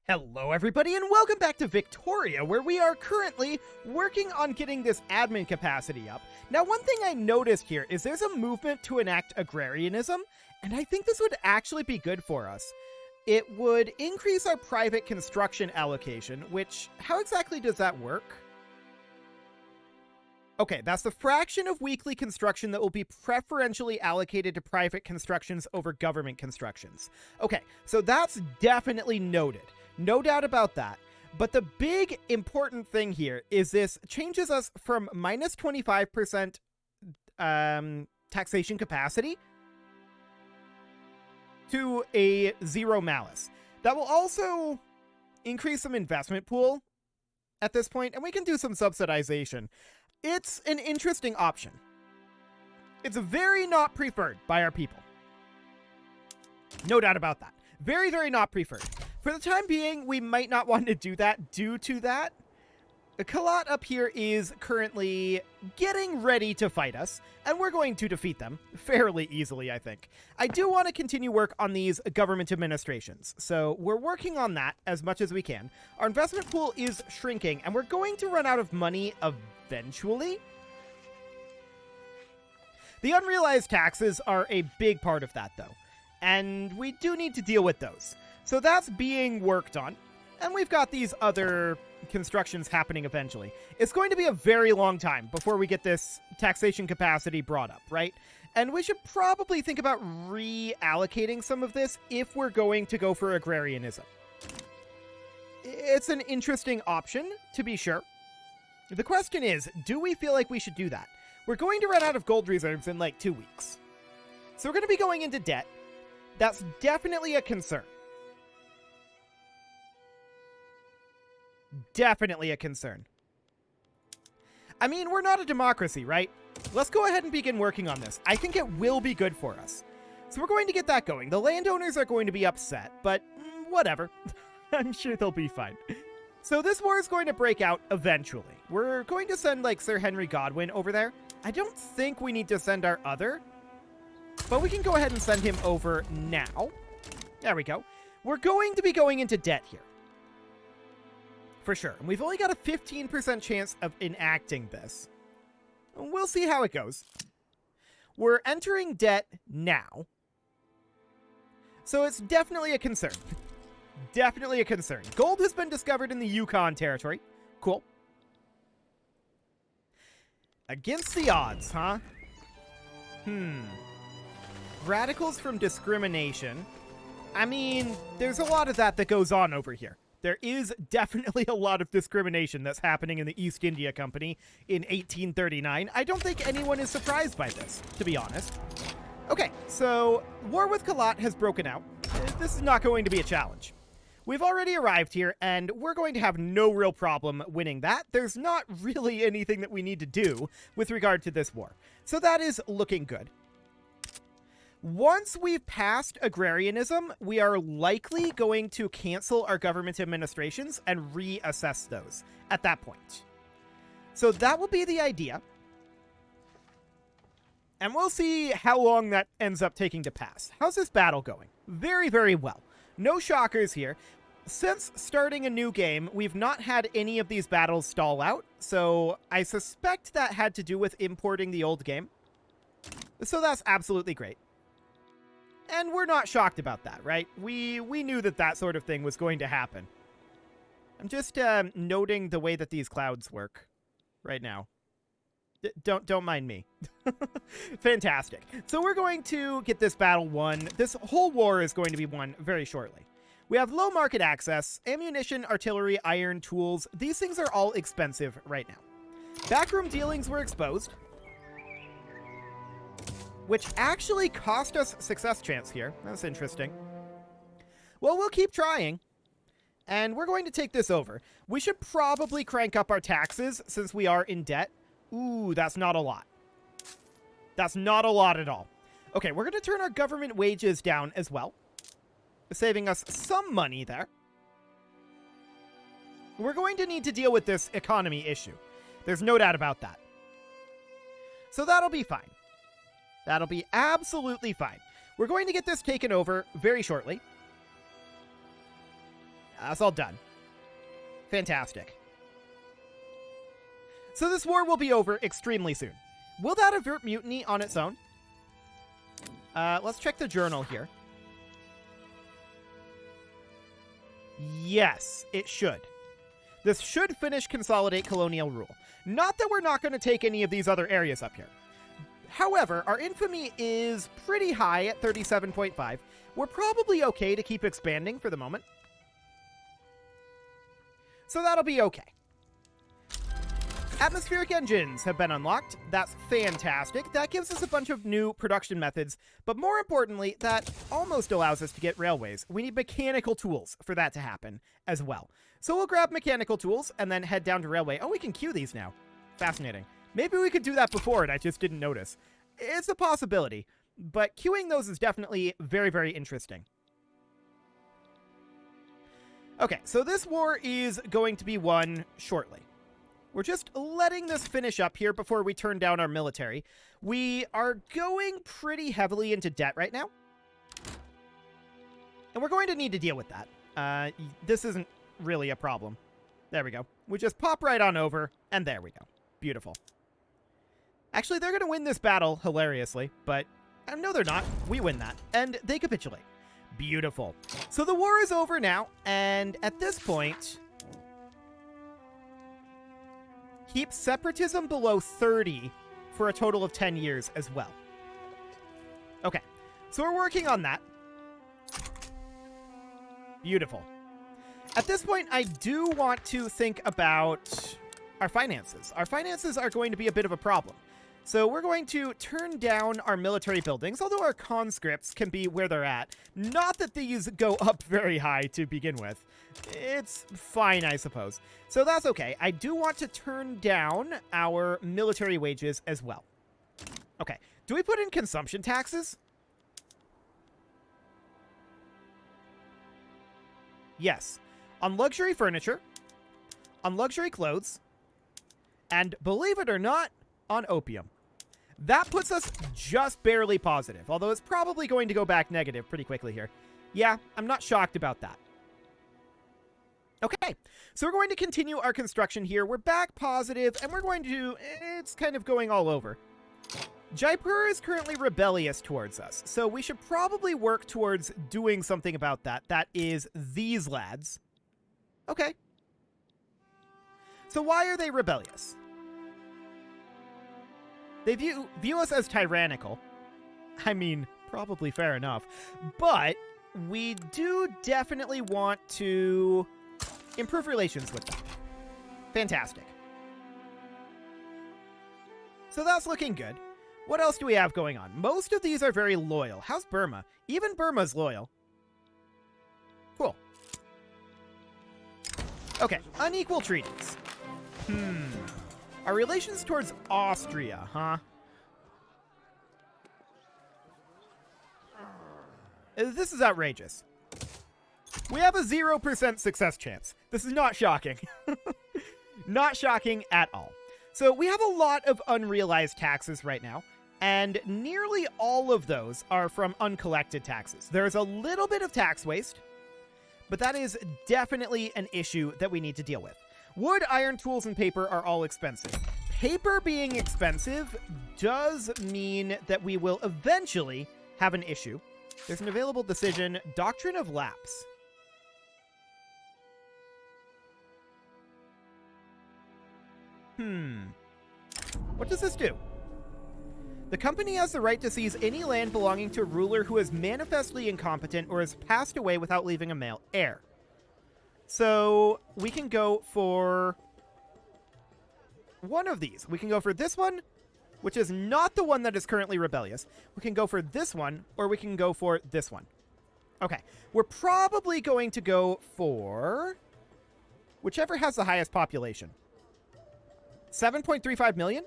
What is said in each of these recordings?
Hello everybody and welcome back to Victoria, where we are currently working on getting this admin capacity up. Now, one thing I noticed here is there's a movement to enact agrarianism, and I think this would actually be good for us. It would increase our private construction allocation, which, how exactly does that work? Okay, that's the fraction of weekly construction that will be preferentially allocated to private constructions over government constructions. Okay, so that's definitely noted. No doubt about that. But the big important thing here is this changes us from minus 25% taxation capacity to a zero malus. That will also increase some investment pool at this point, and we can do some subsidization. It's an interesting option. It's very not preferred by our people. No doubt about that. Very, very not preferred. For the time being, we might not want to do that due to that. Kalat up here is currently getting ready to fight us, and we're going to defeat them fairly easily, I think. I do want to continue work on these government administrations, so we're working on that as much as we can. Our investment pool is shrinking, and we're going to run out of money eventually. The unrealized taxes are a big part of that, though, and we do need to deal with those. So that's being worked on, and we've got these other constructions happening eventually. It's going to be a very long time before we get this taxation capacity brought up, right? And we should probably think about reallocating some of this if we're going to go for agrarianism. It's an interesting option, to be sure. The question is, do we feel like we should do that? We're going to run out of gold reserves in like 2 weeks. So we're going to be going into debt. That's definitely a concern. Definitely a concern. I mean, we're not a democracy, right? Let's go ahead and begin working on this. I think it will be good for us. So we're going to get that going. The landowners are going to be upset, but whatever. I'm sure they'll be fine. So this war is going to break out eventually. We're going to send, like, Sir Henry Godwin over there. I don't think we need to send our other, but we can go ahead and send him over now. There we go. We're going to be going into debt here. For sure. And we've only got a 15% chance of enacting this. We'll see how it goes. We're entering debt now. So it's definitely a concern. Definitely a concern. Gold has been discovered in the Yukon territory. Cool. Against the odds, huh? Radicals from discrimination. I mean, there's a lot of that goes on over here. There is definitely a lot of discrimination that's happening in the East India Company in 1839. I don't think anyone is surprised by this, to be honest. Okay, so war with Kalat has broken out. This is not going to be a challenge. We've already arrived here, and we're going to have no real problem winning that. There's not really anything that we need to do with regard to this war. So that is looking good. Once we've passed agrarianism, we are likely going to cancel our government administrations and reassess those at that point. So that will be the idea. And we'll see how long that ends up taking to pass. How's this battle going? Very, very well. No shockers here. Since starting a new game, we've not had any of these battles stall out, so I suspect that had to do with importing the old game. So that's absolutely great. And we're not shocked about that, right? We knew that that sort of thing was going to happen. I'm just noting the way that these clouds work right now. Don't mind me. Fantastic. So we're going to get this battle won. This whole war is going to be won very shortly. We have low market access, ammunition, artillery, iron, tools. These things are all expensive right now. Backroom dealings were exposed, which actually cost us success chance here. That's interesting. Well, we'll keep trying. And we're going to take this over. We should probably crank up our taxes since we are in debt. Ooh, that's not a lot. That's not a lot at all. Okay, we're going to turn our government wages down as well, saving us some money there. We're going to need to deal with this economy issue. There's no doubt about that. So that'll be fine. That'll be absolutely fine. We're going to get this taken over very shortly. That's all done. Fantastic. So this war will be over extremely soon. Will that avert mutiny on its own? Let's check the journal here. Yes, it should. This should finish consolidate colonial rule. Not that we're not going to take any of these other areas up here. However, our infamy is pretty high at 37.5. We're probably okay to keep expanding for the moment. So that'll be okay. Atmospheric engines have been unlocked. That's fantastic. That gives us a bunch of new production methods, but more importantly, that almost allows us to get railways. We need mechanical tools for that to happen as well. So we'll grab mechanical tools and then head down to railway. Oh, we can queue these now. Fascinating. Maybe we could do that before and I just didn't notice. It's a possibility, but queuing those is definitely very, very interesting. Okay, so this war is going to be won shortly. We're just letting this finish up here before we turn down our military. We are going pretty heavily into debt right now. And we're going to need to deal with that. This isn't really a problem. There we go. We just pop right on over, and there we go. Beautiful. Actually, they're going to win this battle, hilariously, but no, they're not. We win that, and they capitulate. Beautiful. So the war is over now, and at this point, keep separatism below 30 for a total of 10 years as well. Okay, so we're working on that. Beautiful. At this point, I do want to think about our finances. Our finances are going to be a bit of a problem. So we're going to turn down our military buildings, although our conscripts can be where they're at. Not that these go up very high to begin with. It's fine, I suppose. So that's okay. I do want to turn down our military wages as well. Okay. Do we put in consumption taxes? Yes. On luxury furniture, on luxury clothes, and believe it or not, on opium. That puts us just barely positive, although it's probably going to go back negative pretty quickly here. Yeah, I'm not shocked about that. Okay, so we're going to continue our construction here. We're back positive, and we're going to... It's kind of going all over. Jaipur is currently rebellious towards us, so we should probably work towards doing something about that. That is these lads. Okay. So why are they rebellious? They view us as tyrannical. I mean, probably fair enough. But we do definitely want to improve relations with them. Fantastic. So that's looking good. What else do we have going on? Most of these are very loyal. How's Burma? Even Burma's loyal. Cool. Okay, unequal treaties. Our relations towards Austria, huh? This is outrageous. We have a 0% success chance. This is not shocking. Not shocking at all. So we have a lot of unrealized taxes right now, and nearly all of those are from uncollected taxes. There's a little bit of tax waste, but that is definitely an issue that we need to deal with. Wood, iron, tools, and paper are all expensive. Paper being expensive does mean that we will eventually have an issue. There's an available decision, Doctrine of Lapse. What does this do? The company has the right to seize any land belonging to a ruler who is manifestly incompetent or has passed away without leaving a male heir. So we can go for one of these. We can go for this one, which is not the one that is currently rebellious. We can go for this one, or we can go for this one. Okay, we're probably going to go for whichever has the highest population. 7.35 million?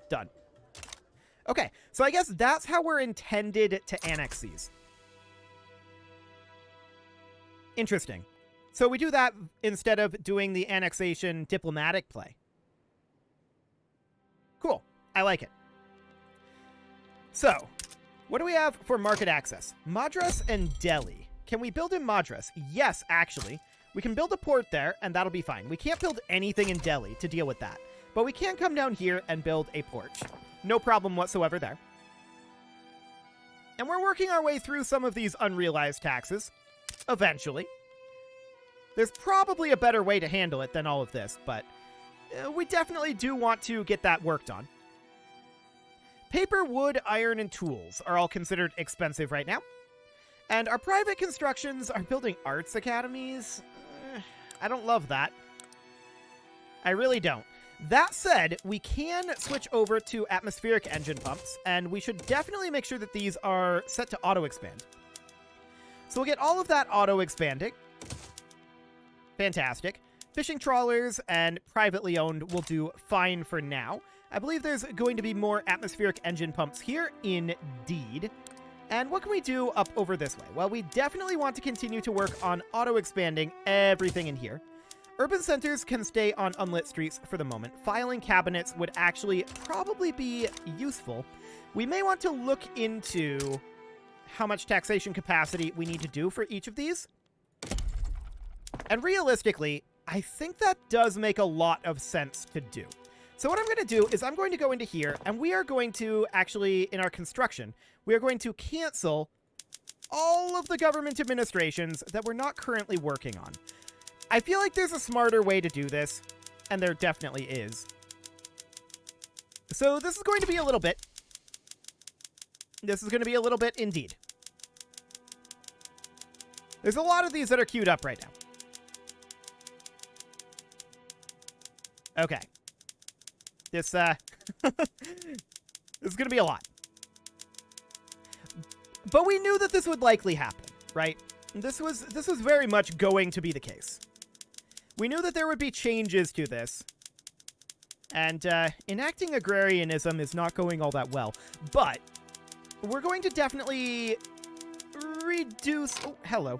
Done. Okay, so I guess that's how we're intended to annex these. Interesting. So we do that instead of doing the annexation diplomatic play. Cool. I like it. So, what do we have for market access? Madras and Delhi. Can we build in Madras? Yes, actually. We can build a port there, and that'll be fine. We can't build anything in Delhi to deal with that. But we can come down here and build a port. No problem whatsoever there. And we're working our way through some of these unrealized taxes. Eventually. There's probably a better way to handle it than all of this, but we definitely do want to get that worked on. Paper, wood, iron, and tools are all considered expensive right now. And our private constructions are building arts academies. I don't love that. I really don't. That said, we can switch over to atmospheric engine pumps, and we should definitely make sure that these are set to auto-expand. So we'll get all of that auto-expanding. Fantastic. Fishing trawlers and privately owned will do fine for now. I believe there's going to be more atmospheric engine pumps here, indeed. And what can we do up over this way? Well, we definitely want to continue to work on auto-expanding everything in here. Urban centers can stay on unlit streets for the moment. Filing cabinets would actually probably be useful. We may want to look into how much taxation capacity we need to do for each of these. And realistically, I think that does make a lot of sense to do. So what I'm going to do is I'm going to go into here, and we are going to actually, in our construction, we are going to cancel all of the government administrations that we're not currently working on. I feel like there's a smarter way to do this, and there definitely is. So this is going to be a little bit. This is going to be a little bit indeed. There's a lot of these that are queued up right now. Okay. This, this is going to be a lot. But we knew that this would likely happen, right? This was very much going to be the case. We knew that there would be changes to this. And enacting agrarianism is not going all that well. But we're going to definitely reduce... Oh, hello.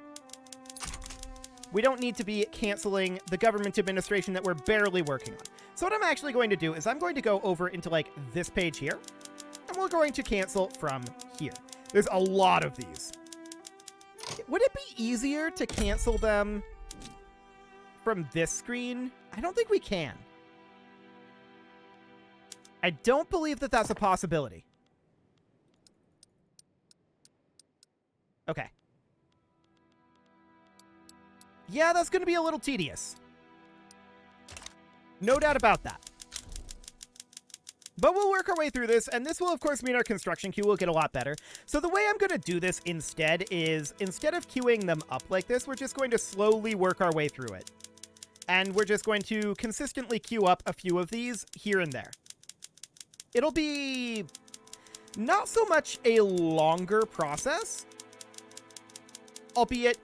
We don't need to be canceling the government administration that we're barely working on. So what I'm actually going to do is I'm going to go over into, like, this page here. And we're going to cancel from here. There's a lot of these. Would it be easier to cancel them from this screen? I don't think we can. I don't believe that that's a possibility. Okay. Yeah, that's going to be a little tedious. No doubt about that. But we'll work our way through this, and this will, of course, mean our construction queue will get a lot better. So the way I'm going to do this instead is, instead of queuing them up like this, we're just going to slowly work our way through it. And we're just going to consistently queue up a few of these here and there. It'll be not so much a longer process, albeit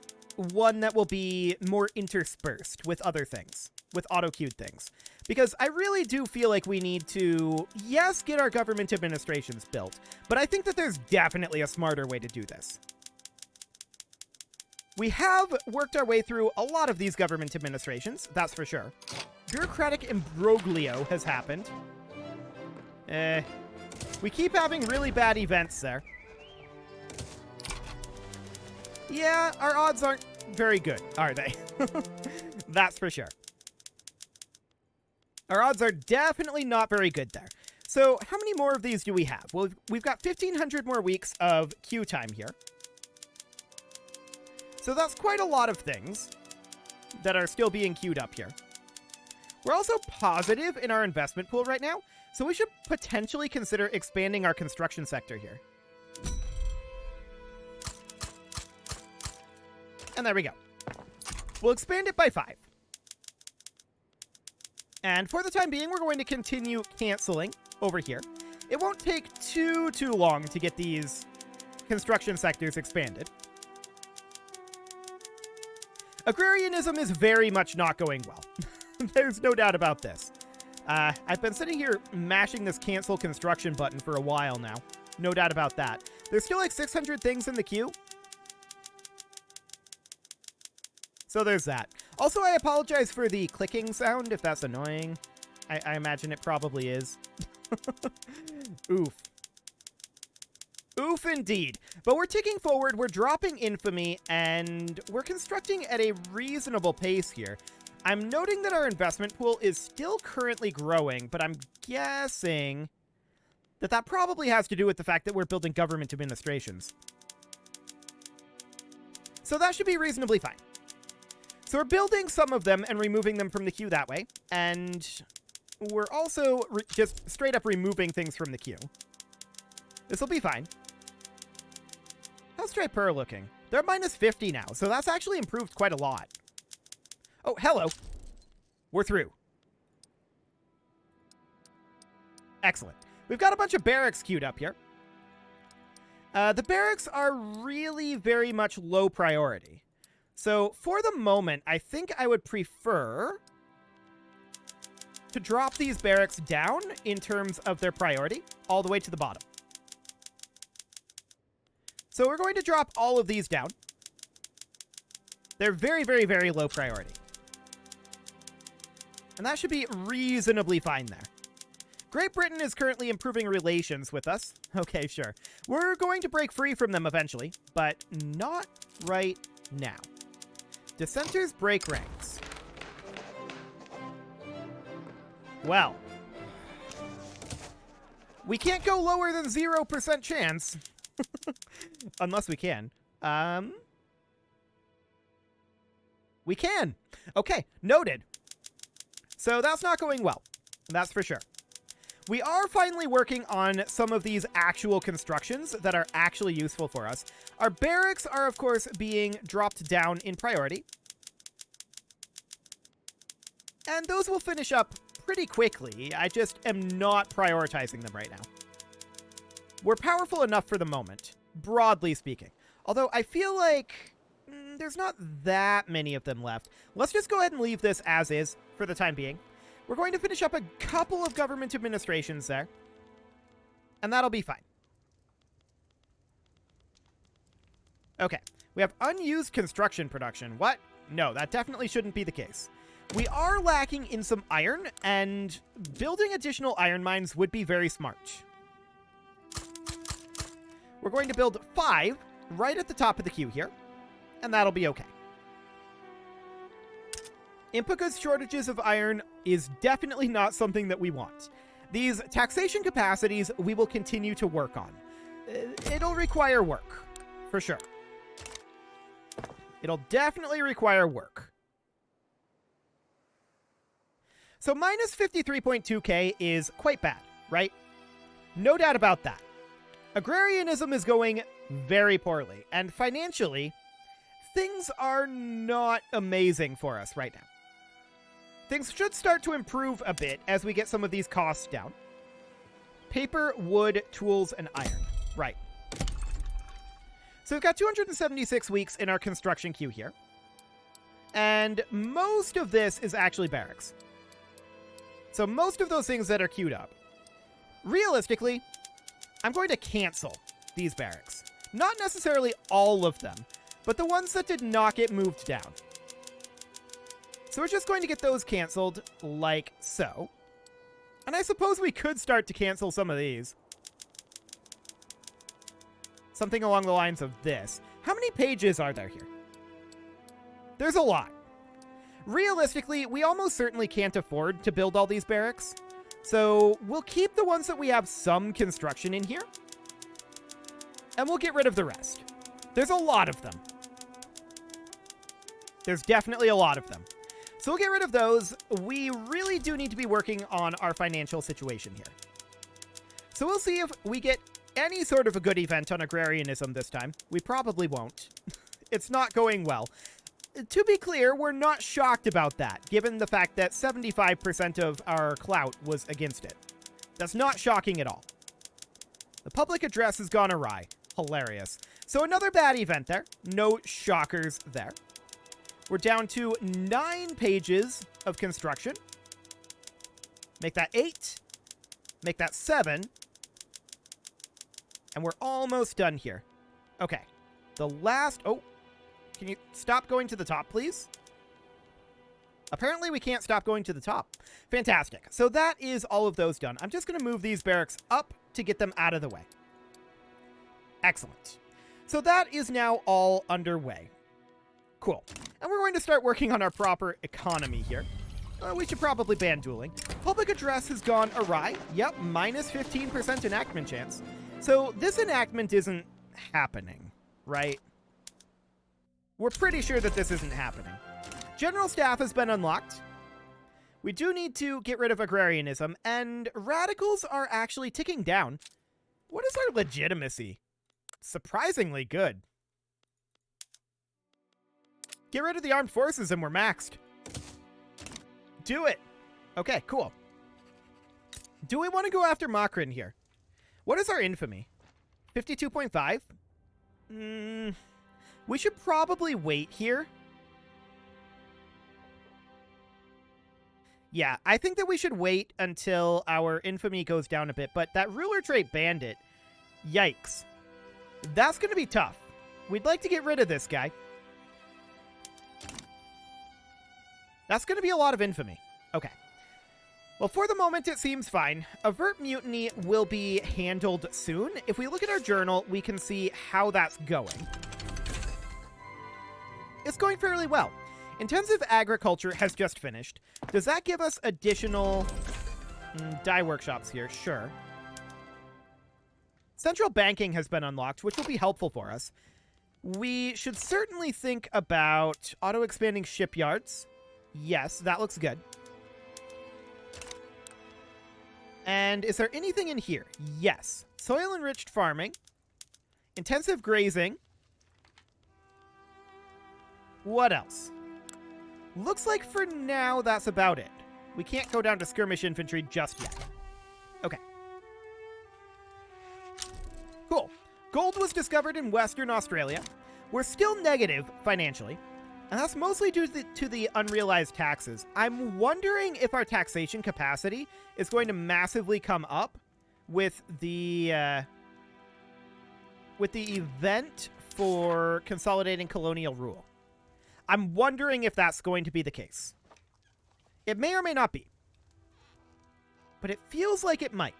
one that will be more interspersed with other things, with auto-queued things. Because I really do feel like we need to, yes, get our government administrations built, but I think that there's definitely a smarter way to do this. We have worked our way through a lot of these government administrations, that's for sure. Bureaucratic imbroglio has happened. We keep having really bad events there. Yeah, our odds aren't very good, are they? That's for sure. Our odds are definitely not very good there. So how many more of these do we have? Well, we've got 1,500 more weeks of queue time here. So that's quite a lot of things that are still being queued up here. We're also positive in our investment pool right now, so we should potentially consider expanding our construction sector here. And there we go. We'll expand it by 5. And for the time being, we're going to continue canceling over here. It won't take too long to get these construction sectors expanded. Agrarianism is very much not going well. There's no doubt about this. I've been sitting here mashing this cancel construction button for a while now. No doubt about that. There's still like 600 things in the queue. So there's that. Also, I apologize for the clicking sound if that's annoying. I imagine it probably is. Oof. Oof indeed. But we're ticking forward, we're dropping infamy, and we're constructing at a reasonable pace here. I'm noting that our investment pool is still currently growing, but I'm guessing that that probably has to do with the fact that we're building government administrations. So that should be reasonably fine. So we're building some of them and removing them from the queue that way, and we're also just straight up removing things from the queue. This will be fine. How's Striper looking? They're minus 50 now, so that's actually improved quite a lot. Oh, hello. We're through. Excellent. We've got a bunch of barracks queued up here. The barracks are really very much low priority. So for the moment, I think I would prefer to drop these barracks down in terms of their priority all the way to the bottom. So we're going to drop all of these down. They're very, very, very low priority. And that should be reasonably fine there. Great Britain is currently improving relations with us. Okay, sure. We're going to break free from them eventually, but not right now. Dissenters break ranks. Well, we can't go lower than 0% chance. Unless we can. We can. Okay, noted. So that's not going well. That's for sure. We are finally working on some of these actual constructions that are actually useful for us. Our barracks are, of course, being dropped down in priority. And those will finish up pretty quickly. I just am not prioritizing them right now. We're powerful enough for the moment, broadly speaking. Although I feel like there's not that many of them left. Let's just go ahead and leave this as is for the time being. We're going to finish up a couple of government administrations there. And that'll be fine. Okay. We have unused construction production. What? No, that definitely shouldn't be the case. We are lacking in some iron, and building additional iron mines would be very smart. We're going to build 5 right at the top of the queue here, and that'll be okay. Input goods shortages of iron is definitely not something that we want. These taxation capacities we will continue to work on. It'll require work, for sure. It'll definitely require work. So minus 53.2k is quite bad, right? No doubt about that. Agrarianism is going very poorly, and financially, things are not amazing for us right now. Things should start to improve a bit as we get some of these costs down. Paper, wood, tools, and iron. Right. So we've got 276 weeks in our construction queue here. And most of this is actually barracks. So most of those things that are queued up. Realistically, I'm going to cancel these barracks. Not necessarily all of them, but the ones that did not get moved down. So we're just going to get those canceled like so. And I suppose we could start to cancel some of these. Something along the lines of this. How many pages are there here? There's a lot. Realistically, we almost certainly can't afford to build all these barracks. So we'll keep the ones that we have some construction in here. And we'll get rid of the rest. There's a lot of them. There's definitely a lot of them. So we'll get rid of those. We really do need to be working on our financial situation here. So we'll see if we get any sort of a good event on agrarianism this time. We probably won't. It's not going well. To be clear, we're not shocked about that, given the fact that 75% of our clout was against it. That's not shocking at all. The public address has gone awry. Hilarious. So another bad event there. No shockers there. We're down to 9 pages of construction. Make that 8. Make that 7. And we're almost done here. Okay. The last... Oh. Can you stop going to the top, please? Apparently we can't stop going to the top. Fantastic. So that is all of those done. I'm just going to move these barracks up to get them out of the way. Excellent. So that is now all underway. Cool. And we're going to start working on our proper economy here. We should probably ban dueling. Public address has gone awry. Yep, minus 15% enactment chance. So this enactment isn't happening, right? We're pretty sure that this isn't happening. General staff has been unlocked. We do need to get rid of agrarianism, and radicals are actually ticking down. What is our legitimacy? Surprisingly good. Get rid of the armed forces and we're maxed. Do it. Okay, cool. Do we want to go after Makrin here? What is our infamy? 52.5? We should probably wait here. Yeah, I think that we should wait until our infamy goes down a bit, but that ruler trait bandit, yikes. That's going to be tough. We'd like to get rid of this guy. That's going to be a lot of infamy. Okay. Well, for the moment, it seems fine. Avert mutiny will be handled soon. If we look at our journal, we can see how that's going. It's going fairly well. Intensive agriculture has just finished. Does that give us additional dye workshops here? Sure. Central banking has been unlocked, which will be helpful for us. We should certainly think about auto-expanding shipyards. Yes, that looks good. And is there anything in here? Yes. Soil-enriched farming. Intensive grazing. What else? Looks like for now that's about it. We can't go down to skirmish infantry just yet. Okay. Cool. Gold was discovered in Western Australia. We're still negative financially, and that's mostly due to the unrealized taxes. I'm wondering if our taxation capacity is going to massively come up with the event for consolidating colonial rule. I'm wondering if that's going to be the case. It may or may not be, but it feels like it might.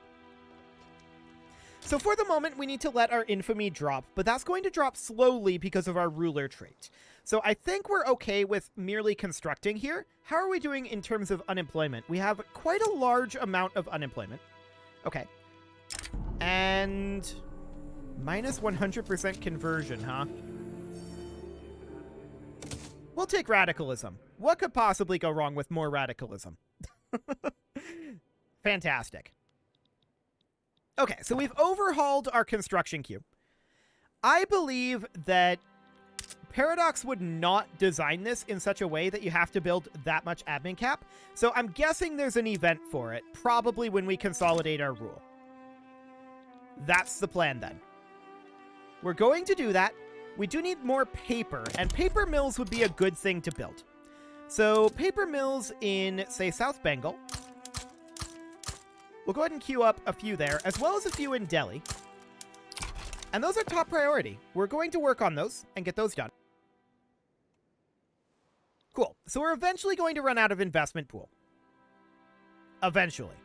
So for the moment, we need to let our infamy drop, but that's going to drop slowly because of our ruler trait. So I think we're okay with merely constructing here. How are we doing in terms of unemployment? We have quite a large amount of unemployment. Okay. And minus 100% conversion, huh? We'll take radicalism. What could possibly go wrong with more radicalism? Fantastic. Okay, so we've overhauled our construction queue. I believe that Paradox would not design this in such a way that you have to build that much admin cap. So I'm guessing there's an event for it, probably when we consolidate our rule. That's the plan then. We're going to do that. We do need more paper, and paper mills would be a good thing to build. So paper mills in, say, South Bengal. We'll go ahead and queue up a few there, as well as a few in Delhi. And those are top priority. We're going to work on those and get those done. Cool. So we're eventually going to run out of investment pool. Eventually.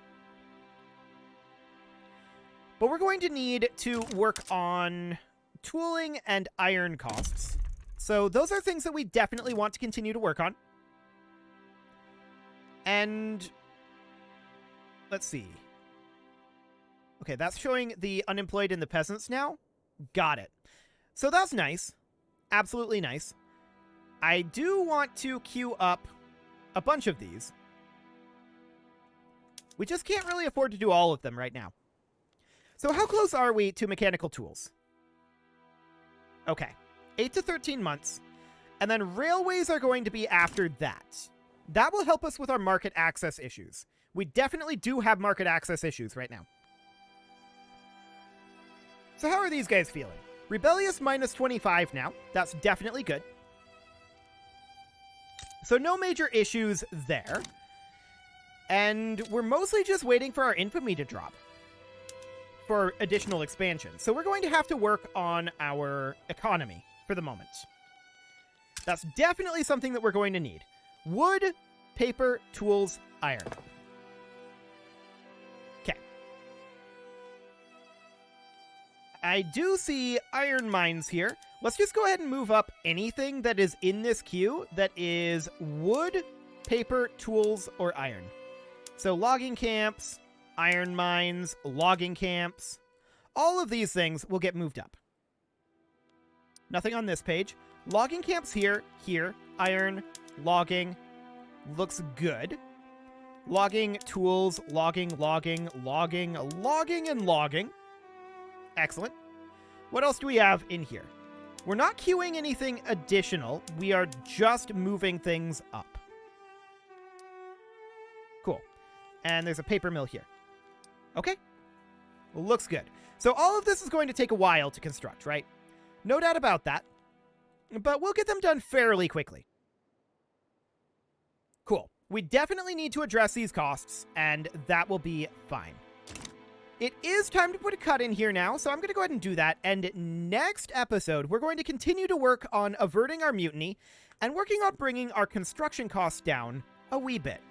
But we're going to need to work on tooling and iron costs. So those are things that we definitely want to continue to work on. And let's see. Okay, that's showing the unemployed and the peasants now. Got it. So that's nice. Absolutely nice. I do want to queue up a bunch of these. We just can't really afford to do all of them right now. So how close are we to mechanical tools? Okay, 8 to 13 months. And then railways are going to be after that. That will help us with our market access issues. We definitely do have market access issues right now. So how are these guys feeling? Rebellious minus 25 now. That's definitely good. So no major issues there. And we're mostly just waiting for our infamy to drop for additional expansion. So we're going to have to work on our economy for the moment. That's definitely something that we're going to need. Wood, paper, tools, iron. Okay. I do see iron mines here. Let's just go ahead and move up anything that is in this queue that is wood, paper, tools, or iron. So logging camps, iron mines, logging camps, all of these things will get moved up. Nothing on this page. Logging camps here, iron, logging, looks good. Logging, tools, logging, and logging. Excellent. What else do we have in here? We're not queuing anything additional. We are just moving things up. Cool. And there's a paper mill here. Okay. Looks good. So all of this is going to take a while to construct, right? No doubt about that. But we'll get them done fairly quickly. Cool. We definitely need to address these costs, and that will be fine. It is time to put a cut in here now, so I'm going to go ahead and do that. And next episode, we're going to continue to work on averting our mutiny and working on bringing our construction costs down a wee bit.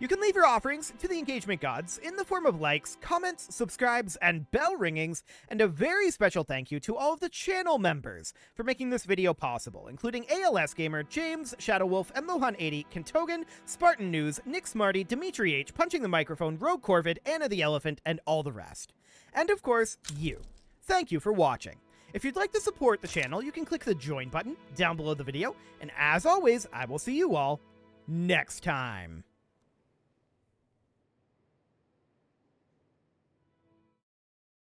You can leave your offerings to the engagement gods in the form of likes, comments, subscribes, and bell ringings, and a very special thank you to all of the channel members for making this video possible, including ALS Gamer, James, Shadowwolf, Mlohan80, Kentogan, Spartan News, Nick Smarty, Dimitri H, Punching the Microphone, Rogue Corvid, Anna the Elephant, and all the rest. And of course, you. Thank you for watching. If you'd like to support the channel, you can click the join button down below the video, and as always, I will see you all next time.